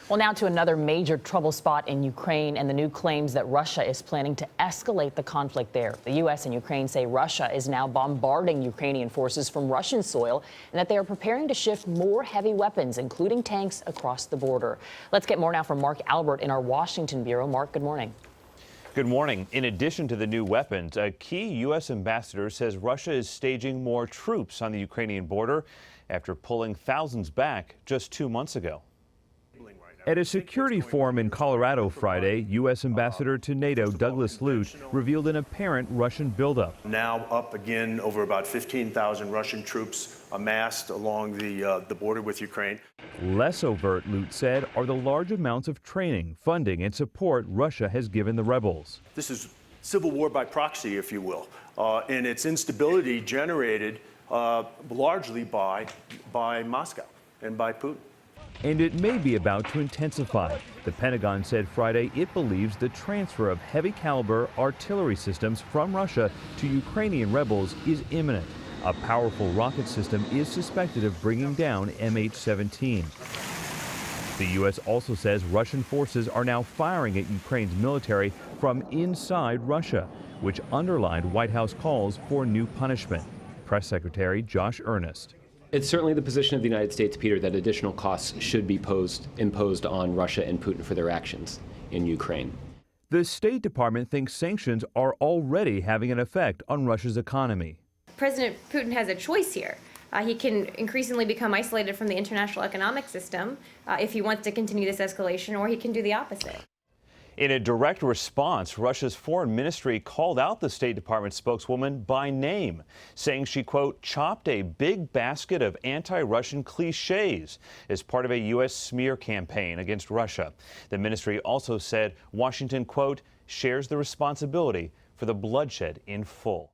Well, now to another major trouble spot in Ukraine and the new claims that Russia is planning to escalate the conflict there. The U.S. and Ukraine say Russia is now bombarding Ukrainian forces from Russian soil and that they are preparing to shift more heavy weapons, including tanks, across the border. Let's get more now from Mark Albert in our Washington bureau. Mark, good morning. Good morning. In addition to the new weapons, a key U.S. ambassador says Russia is staging more troops on the Ukrainian border after pulling thousands back just 2 months ago. At a security forum in Colorado Friday, U.S. Ambassador to NATO Douglas Lute revealed an apparent Russian buildup. Now up again over about 15,000 Russian troops amassed along the border with Ukraine. Less overt, Lute said, are the large amounts of training, funding, and support Russia has given the rebels. This is civil war by proxy, if you will, and its instability generated largely by Moscow and by Putin. And it may be about to intensify. The Pentagon said Friday it believes the transfer of heavy caliber artillery systems from Russia to Ukrainian rebels is imminent. A powerful rocket system is suspected of bringing down MH17. The U.S. also says Russian forces are now firing at Ukraine's military from inside Russia, which underlined White House calls for new punishment. Press Secretary Josh Earnest. It's certainly the position of the United States, Peter, that additional costs should be imposed on Russia and Putin for their actions in Ukraine. The State Department thinks sanctions are already having an effect on Russia's economy. President Putin has a choice here. He can increasingly become isolated from the international economic system if he wants to continue this escalation, or he can do the opposite. In a direct response, Russia's foreign ministry called out the State Department spokeswoman by name, saying she, quote, chopped a big basket of anti-Russian cliches as part of a U.S. smear campaign against Russia. The ministry also said Washington, quote, shares the responsibility for the bloodshed in full.